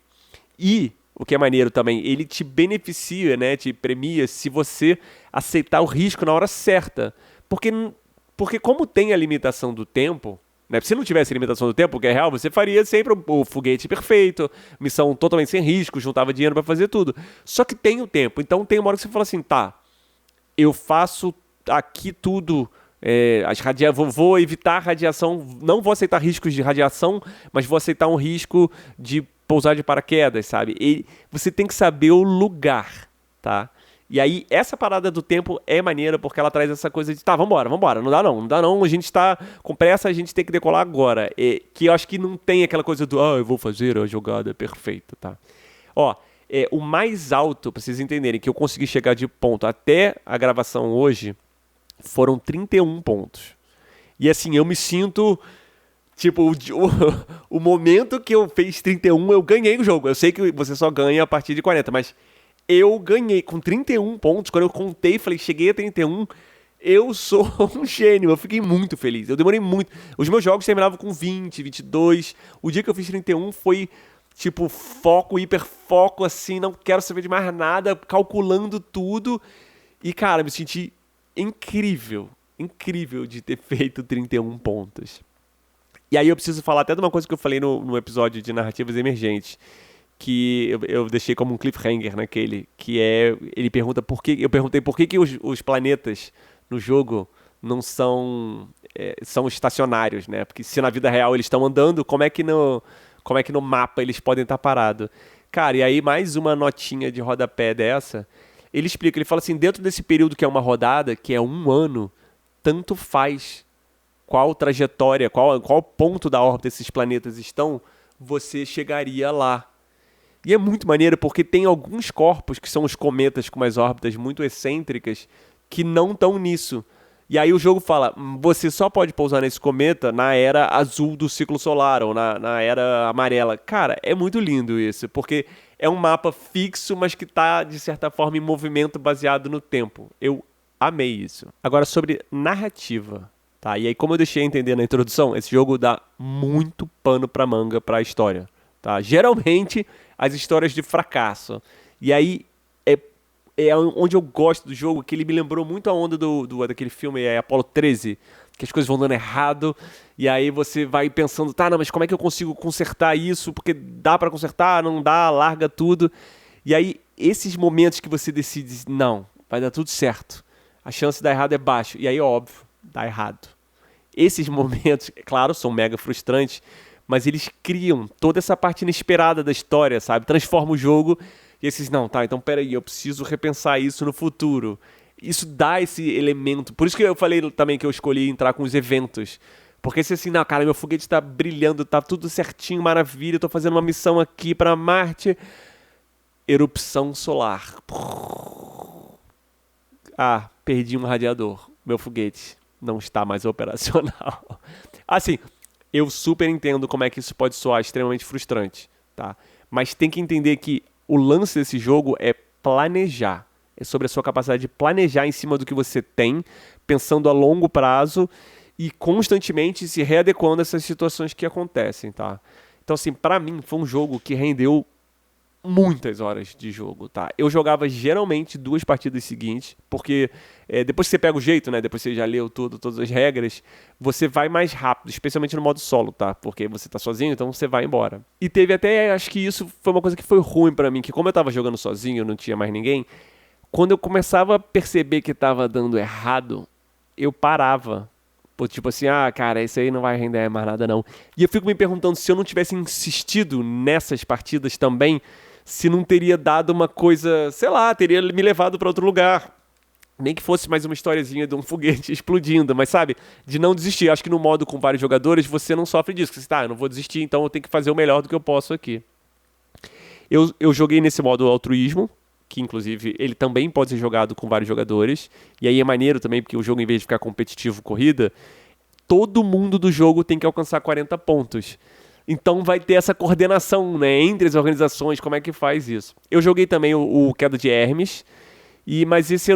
E, o que é maneiro também, ele te beneficia, né? Te premia se você aceitar o risco na hora certa. Porque como tem a limitação do tempo... Né? Se não tivesse limitação do tempo, que é real, você faria sempre o foguete perfeito, missão totalmente sem risco, juntava dinheiro para fazer tudo. Só que tem o tempo, então tem uma hora que você fala assim, tá, eu faço aqui tudo, vou evitar radiação, não vou aceitar riscos de radiação, mas vou aceitar um risco de pousar de paraquedas, sabe? E você tem que saber o lugar, tá? E aí, essa parada do tempo é maneira, porque ela traz essa coisa de, tá, vambora, não dá não, a gente tá com pressa, a gente tem que decolar agora. Que eu acho que não tem aquela coisa do, eu vou fazer a jogada perfeita, tá? Ó, o mais alto, pra vocês entenderem, que eu consegui chegar de ponto até a gravação hoje, foram 31 pontos. E assim, eu me sinto... Tipo, o momento que eu fiz 31, eu ganhei o jogo. Eu sei que você só ganha a partir de 40, mas... Eu ganhei com 31 pontos, quando eu contei, falei, cheguei a 31, eu sou um gênio, eu fiquei muito feliz, eu demorei muito, os meus jogos terminavam com 20, 22, o dia que eu fiz 31 foi, tipo, foco, hiperfoco, assim, não quero saber de mais nada, calculando tudo, e, cara, me senti incrível de ter feito 31 pontos. E aí eu preciso falar até de uma coisa que eu falei no episódio de Narrativas Emergentes, que eu deixei como um cliffhanger naquele, que é, ele pergunta por que, eu perguntei por que os planetas no jogo não são estacionários, né? Porque se na vida real eles estão andando, como é que no mapa eles podem estar parados? Cara, e aí mais uma notinha de rodapé dessa, ele explica, ele fala assim, dentro desse período que é uma rodada, que é 1 ano, tanto faz qual trajetória, qual ponto da órbita esses planetas estão, você chegaria lá. E é muito maneiro porque tem alguns corpos, que são os cometas com umas órbitas muito excêntricas, que não estão nisso. E aí o jogo fala, você só pode pousar nesse cometa na era azul do ciclo solar, ou na era amarela. Cara, é muito lindo isso, porque é um mapa fixo, mas que está, de certa forma, em movimento baseado no tempo. Eu amei isso. Agora, sobre narrativa. Tá, e aí, como eu deixei entender na introdução, esse jogo dá muito pano pra manga pra história. Tá? Geralmente, as histórias de fracasso. E aí, é onde eu gosto do jogo, que ele me lembrou muito a onda daquele filme Apollo 13, que as coisas vão dando errado, e aí você vai pensando, tá, não, mas como é que eu consigo consertar isso? Porque dá pra consertar, não dá, larga tudo. E aí, esses momentos que você decide, não, vai dar tudo certo. A chance de dar errado é baixa. E aí, óbvio, dá errado. Esses momentos, claro, são mega frustrantes, mas eles criam toda essa parte inesperada da história, sabe? Transforma o jogo e esses, não, tá, então peraí, eu preciso repensar isso no futuro. Isso dá esse elemento. Por isso que eu falei também que eu escolhi entrar com os eventos. Porque se assim, não, cara, meu foguete tá brilhando, tá tudo certinho, maravilha, eu tô fazendo uma missão aqui pra Marte. Erupção solar. Ah, perdi um radiador. Meu foguete não está mais operacional. Assim, eu super entendo como é que isso pode soar extremamente frustrante, tá? Mas tem que entender que o lance desse jogo é planejar. É sobre a sua capacidade de planejar em cima do que você tem, pensando a longo prazo e constantemente se readequando a essas situações que acontecem, tá? Então, assim, pra mim foi um jogo que rendeu muitas horas de jogo, tá? Eu jogava geralmente 2 partidas seguintes, porque depois que você pega o jeito, né? Depois que você já leu tudo, todas as regras, você vai mais rápido, especialmente no modo solo, tá? Porque você tá sozinho, então você vai embora. E teve até, acho que isso foi uma coisa que foi ruim pra mim, que como eu tava jogando sozinho, não tinha mais ninguém, quando eu começava a perceber que tava dando errado, eu parava. Tipo assim, cara, isso aí não vai render mais nada não. E eu fico me perguntando se eu não tivesse insistido nessas partidas também, se não teria dado uma coisa, sei lá, teria me levado para outro lugar. Nem que fosse mais uma historiazinha de um foguete explodindo, mas sabe, de não desistir. Acho que no modo com vários jogadores você não sofre disso. Você tá, eu não vou desistir, então eu tenho que fazer o melhor do que eu posso aqui. Eu joguei nesse modo altruísmo, que inclusive ele também pode ser jogado com vários jogadores. E aí é maneiro também, porque o jogo, em vez de ficar competitivo corrida, todo mundo do jogo tem que alcançar 40 pontos. Então vai ter essa coordenação, né, entre as organizações, como é que faz isso. Eu joguei também o Queda de Hermes, mas esse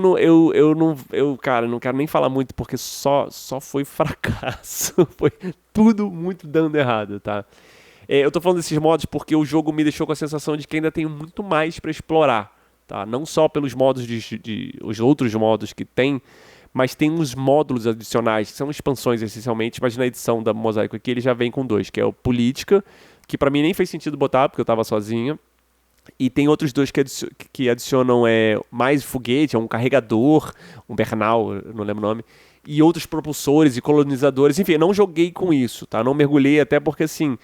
cara, não quero nem falar muito, porque só foi fracasso. Foi tudo muito dando errado, tá? Eu tô falando desses modos porque o jogo me deixou com a sensação de que ainda tem muito mais para explorar, tá? Não só pelos modos os outros modos que tem, mas tem uns módulos adicionais, que são expansões essencialmente, mas na edição da Mosaico aqui ele já vem com 2, que é o Política, que pra mim nem fez sentido botar, porque eu tava sozinho, e tem outros 2 que adicionam mais foguete, um carregador, um Bernal, eu não lembro o nome, e outros propulsores e colonizadores, enfim, eu não joguei com isso, tá? Não mergulhei, até porque assim,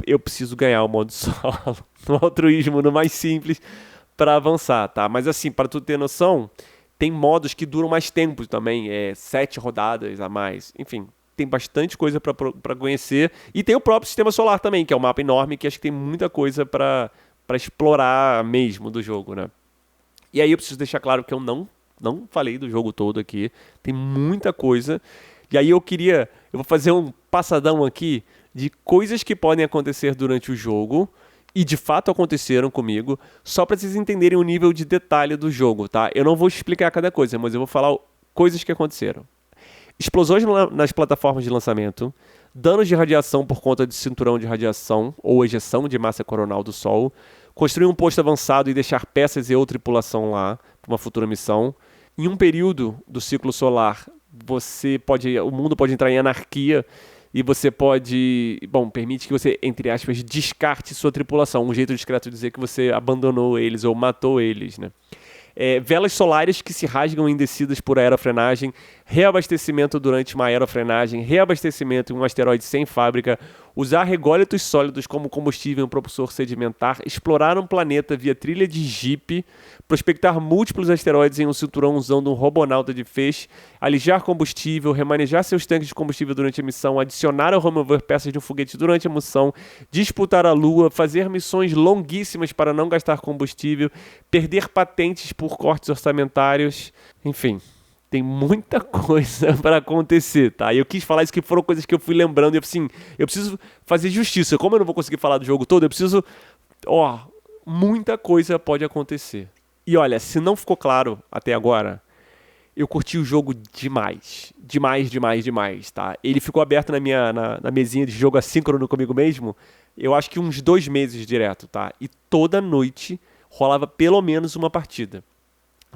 eu preciso ganhar o modo solo, no altruísmo, no mais simples, pra avançar, tá? Mas assim, pra tu ter noção, tem modos que duram mais tempo também, 7 rodadas a mais. Enfim, tem bastante coisa para conhecer. E tem o próprio Sistema Solar também, que é um mapa enorme, que acho que tem muita coisa para explorar mesmo do jogo, né? E aí eu preciso deixar claro que eu não falei do jogo todo aqui. Tem muita coisa. E aí eu vou fazer um passadão aqui de coisas que podem acontecer durante o jogo, e de fato aconteceram comigo, só para vocês entenderem o nível de detalhe do jogo, tá? Eu não vou explicar cada coisa, mas eu vou falar coisas que aconteceram. Explosões nas plataformas de lançamento, danos de radiação por conta de cinturão de radiação ou ejeção de massa coronal do Sol, construir um posto avançado e deixar peças e outra tripulação lá para uma futura missão. Em um período do ciclo solar, o mundo pode entrar em anarquia e você pode... Bom, permite que você, entre aspas, descarte sua tripulação. Um jeito discreto de dizer que você abandonou eles ou matou eles, né? Velas solares que se rasgam em descidas por aerofrenagem, reabastecimento durante uma aerofrenagem, reabastecimento em um asteroide sem fábrica, usar rególitos sólidos como combustível em um propulsor sedimentar, explorar um planeta via trilha de Jeep, prospectar múltiplos asteroides em um cinturão usando um robonauta de feixe, alijar combustível, remanejar seus tanques de combustível durante a missão, adicionar ou remover peças de um foguete durante a missão, disputar a Lua, fazer missões longuíssimas para não gastar combustível, perder patentes por cortes orçamentários, enfim... Tem muita coisa para acontecer, tá? E eu quis falar isso que foram coisas que eu fui lembrando. E assim, eu preciso fazer justiça. Como eu não vou conseguir falar do jogo todo, eu preciso... muita coisa pode acontecer. E olha, se não ficou claro até agora, eu curti o jogo demais. Demais, tá? Ele ficou aberto na mesinha de jogo assíncrono comigo mesmo, eu acho que uns 2 meses direto, tá? E toda noite rolava pelo menos uma partida.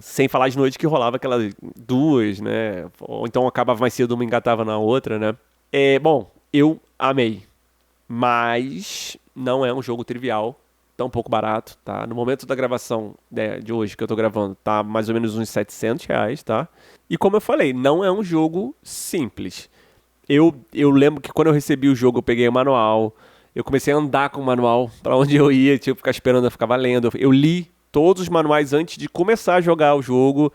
Sem falar de noite que rolava aquelas 2, né? Ou então acabava mais cedo, uma engatava na outra, né? Bom, eu amei. Mas não é um jogo trivial, tá um pouco barato, tá? No momento da gravação de hoje, que eu tô gravando, tá mais ou menos uns R$700, tá? E como eu falei, não é um jogo simples. Eu lembro que quando eu recebi o jogo, eu peguei o manual, eu comecei a andar com o manual pra onde eu ia, tipo, ficar esperando, eu ficava lendo. Eu li todos os manuais antes de começar a jogar o jogo,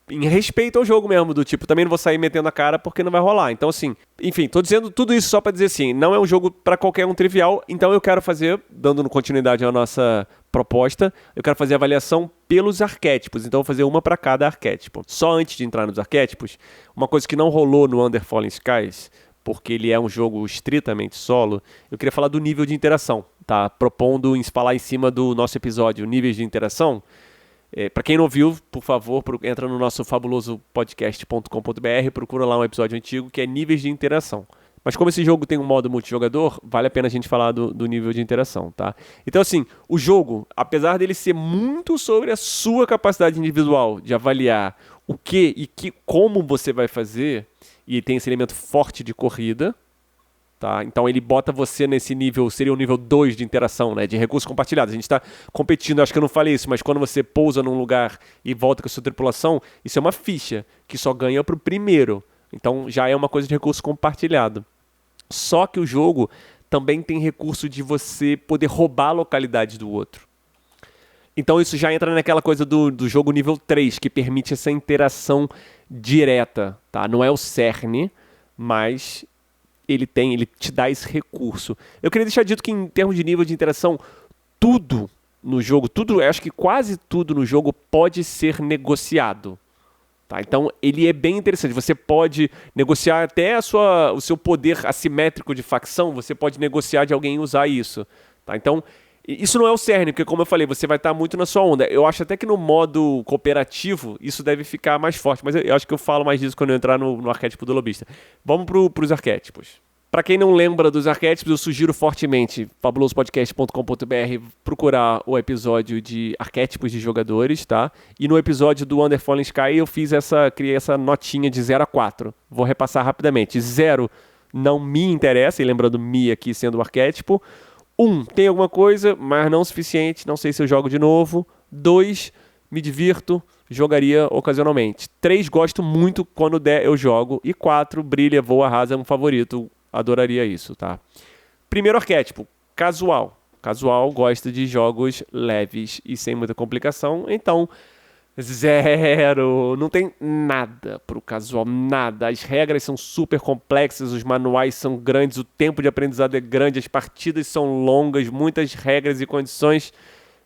em respeito ao jogo mesmo, do tipo, também não vou sair metendo a cara porque não vai rolar. Então, assim, enfim, tô dizendo tudo isso só pra dizer assim, não é um jogo pra qualquer um trivial, então eu quero fazer, dando continuidade à nossa proposta, eu quero fazer a avaliação pelos arquétipos, então eu vou fazer uma pra cada arquétipo. Só antes de entrar nos arquétipos, uma coisa que não rolou no Under Fallen Skies, porque ele é um jogo estritamente solo, eu queria falar do nível de interação, tá? Propondo falar em cima do nosso episódio, níveis de interação. Para quem não viu, por favor, entra no nosso fabuloso podcast.com.br, procura lá um episódio antigo que é níveis de interação. Mas como esse jogo tem um modo multijogador, vale a pena a gente falar do nível de interação, tá? Então, assim, o jogo, apesar dele ser muito sobre a sua capacidade individual de avaliar o que e como você vai fazer, e tem esse elemento forte de corrida, tá? Então ele bota você nesse nível, seria o nível 2 de interação, né? De recursos compartilhados. A gente está competindo, acho que eu não falei isso, mas quando você pousa num lugar e volta com a sua tripulação, isso é uma ficha que só ganha pro primeiro. Então já é uma coisa de recurso compartilhado. Só que o jogo também tem recurso de você poder roubar a localidade do outro. Então isso já entra naquela coisa do jogo nível 3, que permite essa interação direta, tá? Não é o cerne, mas ele te dá esse recurso. Eu queria deixar dito que em termos de nível de interação, tudo no jogo, eu acho que quase tudo no jogo pode ser negociado. Tá? Então ele é bem interessante. Você pode negociar até o seu poder assimétrico de facção, você pode negociar de alguém usar isso. Tá? Então isso não é o cerne, porque como eu falei, você vai estar muito na sua onda. Eu acho até que no modo cooperativo isso deve ficar mais forte, mas eu acho que eu falo mais disso quando eu entrar no arquétipo do lobista. Vamos para os arquétipos. Para quem não lembra dos arquétipos, eu sugiro fortemente fabulosopodcast.com.br procurar o episódio de arquétipos de jogadores, tá? E no episódio do Under Fallen Sky eu criei essa notinha de 0 a 4. Vou repassar rapidamente. 0 não me interessa, e lembrando me aqui sendo o arquétipo. 1, tem alguma coisa, mas não o suficiente, não sei se eu jogo de novo. 2, me divirto, jogaria ocasionalmente. 3, gosto muito, quando der eu jogo. E 4, brilha, voa, arrasa, é um favorito, adoraria isso, tá? Primeiro arquétipo, casual. Casual gosta de jogos leves e sem muita complicação, então 0, não tem nada pro casual, nada. As regras são super complexas, os manuais são grandes, o tempo de aprendizado é grande, as partidas são longas, muitas regras e condições.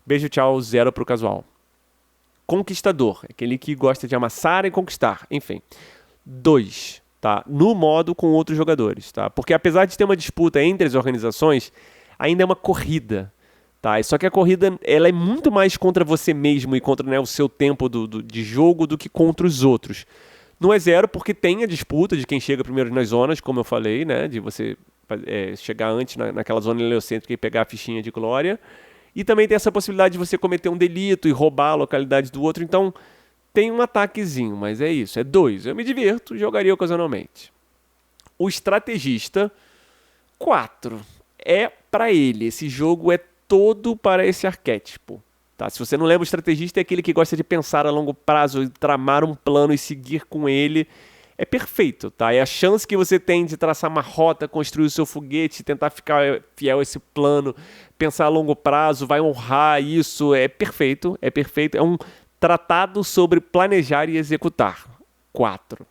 Beijo, tchau, 0 pro casual. Conquistador, aquele que gosta de amassar e conquistar, enfim. 2, tá? No modo com outros jogadores, tá? Porque apesar de ter uma disputa entre as organizações, ainda é uma corrida. Tá, só que a corrida ela é muito mais contra você mesmo e contra, né, o seu tempo de jogo do que contra os outros. Não é 0 porque tem a disputa de quem chega primeiro nas zonas, como eu falei, né, de você chegar antes naquela zona heliocêntrica e pegar a fichinha de glória. E também tem essa possibilidade de você cometer um delito e roubar a localidade do outro. Então tem um ataquezinho, mas é isso. É 2. Eu me divirto, jogaria ocasionalmente. O estrategista, 4 é para ele. Esse jogo é todo para esse arquétipo. Tá? Se você não lembra, o estrategista é aquele que gosta de pensar a longo prazo, tramar um plano e seguir com ele. É perfeito, tá? É a chance que você tem de traçar uma rota, construir o seu foguete, tentar ficar fiel a esse plano, pensar a longo prazo, vai honrar isso. É perfeito, é perfeito. É um tratado sobre planejar e executar. 4.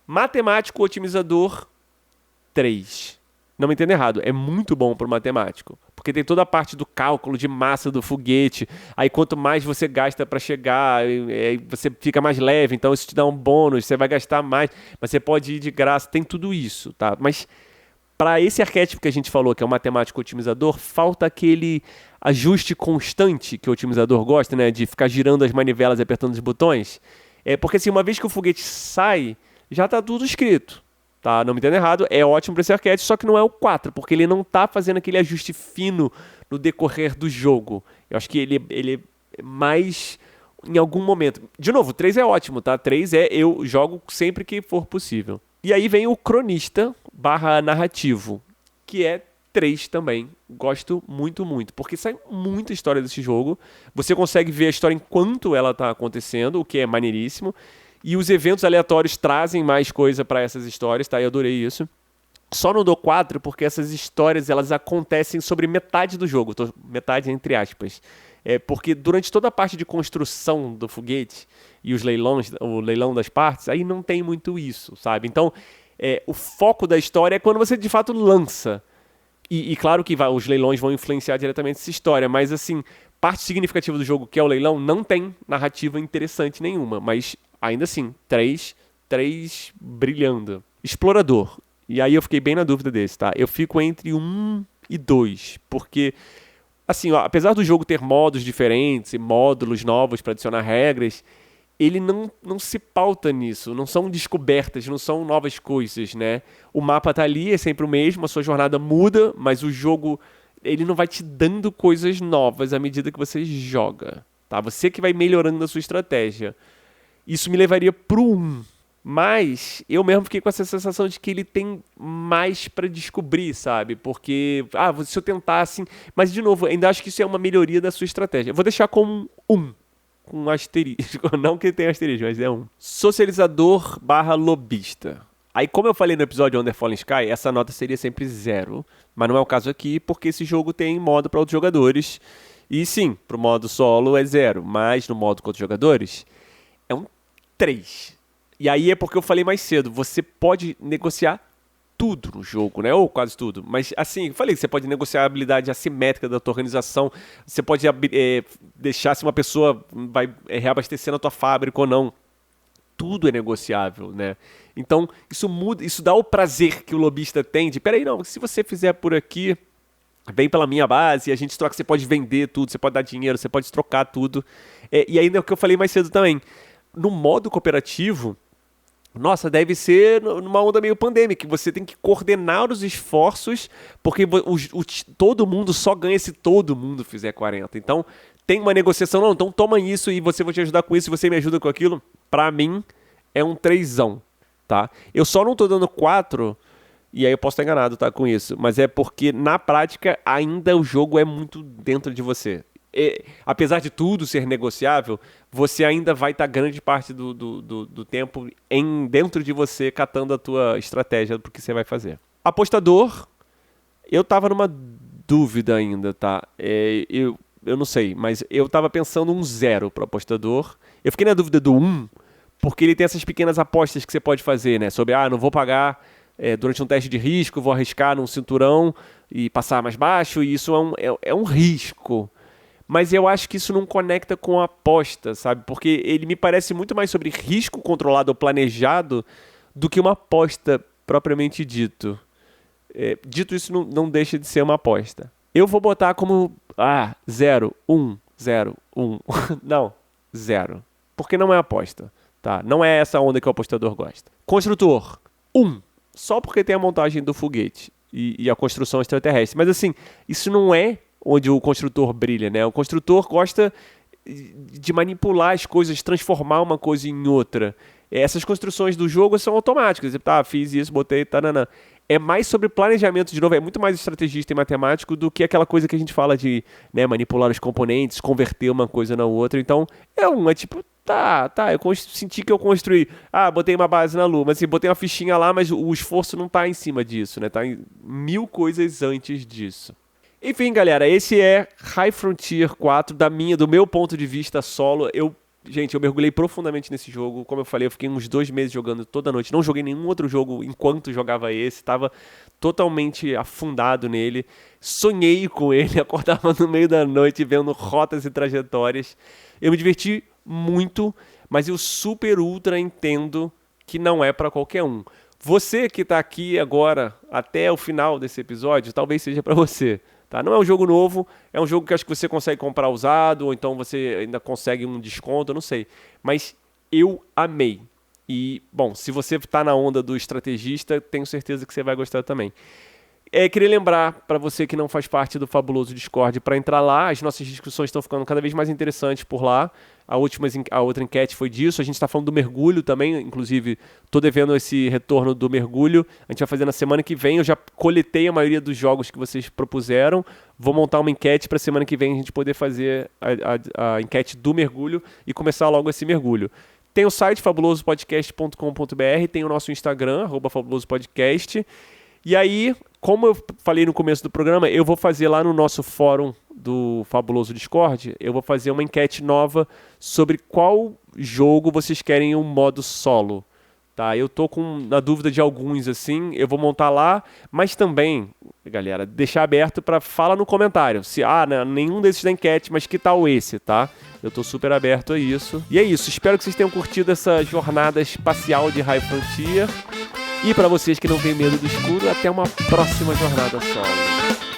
Matemático otimizador, 3. Não me entenda errado, é muito bom para o matemático, porque tem toda a parte do cálculo de massa do foguete, aí quanto mais você gasta para chegar, você fica mais leve, então isso te dá um bônus, você vai gastar mais, mas você pode ir de graça, tem tudo isso, tá? Mas para esse arquétipo que a gente falou, que é o matemático otimizador, falta aquele ajuste constante que o otimizador gosta, né? De ficar girando as manivelas e apertando os botões. Porque assim, uma vez que o foguete sai, já está tudo escrito. Tá? Não me entenda errado, é ótimo para esse arquétipo, só que não é o 4, porque ele não está fazendo aquele ajuste fino no decorrer do jogo. Eu acho que ele é mais em algum momento. De novo, 3 é ótimo, tá? 3 eu jogo sempre que for possível. E aí vem o cronista / narrativo, que é 3 também. Gosto muito, muito, porque sai muita história desse jogo. Você consegue ver a história enquanto ela está acontecendo, o que é maneiríssimo. E os eventos aleatórios trazem mais coisa para essas histórias, tá? Eu adorei isso. Só não dou 4 porque essas histórias elas acontecem sobre metade do jogo. Metade entre aspas. Porque durante toda a parte de construção do foguete e os leilões, o leilão das partes, aí não tem muito isso, sabe? Então, o foco da história é quando você de fato lança. E claro que os leilões vão influenciar diretamente essa história, mas assim, parte significativa do jogo, que é o leilão, não tem narrativa interessante nenhuma, mas ainda assim, 3 brilhando. Explorador. E aí eu fiquei bem na dúvida desse, tá? Eu fico entre 1 e 2, porque, assim, ó, apesar do jogo ter modos diferentes e módulos novos para adicionar regras, ele não se pauta nisso, não são descobertas, não são novas coisas, né? O mapa tá ali, é sempre o mesmo, a sua jornada muda, mas o jogo, ele não vai te dando coisas novas à medida que você joga, tá? Você que vai melhorando a sua estratégia. Isso me levaria pro 1. Mas eu mesmo fiquei com essa sensação de que ele tem mais para descobrir, sabe? Porque, se eu tentar assim... Mas, de novo, ainda acho que isso é uma melhoria da sua estratégia. Eu vou deixar como 1. Com asterisco. Não que tenha asterisco, mas é 1. Socializador / lobista. Aí, como eu falei no episódio Under Fallen Sky, essa nota seria sempre 0. Mas não é o caso aqui, porque esse jogo tem modo para outros jogadores. E sim, pro modo solo é 0. Mas no modo com outros jogadores... é um 3. E aí é porque eu falei mais cedo, você pode negociar tudo no jogo, né? Ou quase tudo. Mas assim, eu falei que você pode negociar a habilidade assimétrica da tua organização, você pode deixar se uma pessoa vai reabastecer na tua fábrica ou não. Tudo é negociável, né? Então, isso muda, isso dá o prazer que o lobista tem de, peraí, não, se você fizer por aqui, vem pela minha base, e a gente troca, você pode vender tudo, você pode dar dinheiro, você pode trocar tudo. E ainda é o que eu falei mais cedo também. No modo cooperativo, nossa, deve ser numa onda meio pandêmica, que você tem que coordenar os esforços, porque todo mundo só ganha se todo mundo fizer 40. Então, tem uma negociação, não, então toma isso e você vai te ajudar com isso e você me ajuda com aquilo. Pra mim, é um 3zão, tá? Eu só não tô dando 4, e aí eu posso estar enganado, tá, com isso, mas é porque, na prática, ainda o jogo é muito dentro de você. Apesar de tudo ser negociável, você ainda vai estar grande parte do tempo dentro de você, catando a tua estratégia do que você vai fazer. Apostador, eu tava numa dúvida ainda, tá? Eu não sei, mas eu tava pensando um 0 pro apostador. Eu fiquei na dúvida do 1, porque ele tem essas pequenas apostas que você pode fazer, né? Sobre, não vou pagar durante um teste de risco, vou arriscar num cinturão e passar mais baixo, e isso é um risco. Mas eu acho que isso não conecta com a aposta, sabe? Porque ele me parece muito mais sobre risco controlado ou planejado do que uma aposta propriamente dito. Dito isso, não deixa de ser uma aposta. Eu vou botar como 0, 1, 0, 1. Não, 0. Porque não é aposta, tá? Não é essa onda que o apostador gosta. Construtor, 1. Só porque tem a montagem do foguete e a construção extraterrestre. Mas assim, isso não é onde o construtor brilha, né? O construtor gosta de manipular as coisas, transformar uma coisa em outra. Essas construções do jogo são automáticas. Fiz isso, botei, tananã. é mais sobre planejamento, de novo, é muito mais estrategista e matemático do que aquela coisa que a gente fala de, né, manipular os componentes, converter uma coisa na outra. Então, é tipo, eu senti que eu construí, botei uma base na Lua, mas assim, botei uma fichinha lá, mas o esforço não tá em cima disso, né, tá em 1000 coisas antes disso. Enfim, galera, esse é High Frontier 4, do meu ponto de vista solo. Gente, eu mergulhei profundamente nesse jogo. Como eu falei, eu fiquei uns 2 meses jogando toda noite. Não joguei nenhum outro jogo enquanto jogava esse. Estava totalmente afundado nele. Sonhei com ele, acordava no meio da noite vendo rotas e trajetórias. Eu me diverti muito, mas eu super ultra entendo que não é para qualquer um. Você que está aqui agora até o final desse episódio, talvez seja para você. Tá? Não é um jogo novo, é um jogo que acho que você consegue comprar usado, ou então você ainda consegue um desconto, eu não sei. Mas eu amei. E, bom, se você está na onda do estrategista, tenho certeza que você vai gostar também. Queria lembrar para você que não faz parte do Fabuloso Discord, para entrar lá, as nossas discussões estão ficando cada vez mais interessantes por lá. A outra enquete foi disso, a gente está falando do mergulho também, inclusive estou devendo esse retorno do mergulho, a gente vai fazer na semana que vem, eu já coletei a maioria dos jogos que vocês propuseram, vou montar uma enquete para semana que vem a gente poder fazer a enquete do mergulho e começar logo esse mergulho. Tem o site fabulosopodcast.com.br, tem o nosso Instagram, @fabulosopodcast. E aí, como eu falei no começo do programa, eu vou fazer lá no nosso fórum do Fabuloso Discord, eu vou fazer uma enquete nova sobre qual jogo vocês querem um modo solo. Tá? Eu tô na dúvida de alguns, assim, eu vou montar lá, mas também, galera, deixar aberto para fala no comentário. Se, nenhum desses da enquete, mas que tal esse, tá? Eu tô super aberto a isso. E é isso, espero que vocês tenham curtido essa jornada espacial de High Frontier. E para vocês que não têm medo do escuro, até uma próxima jornada solo.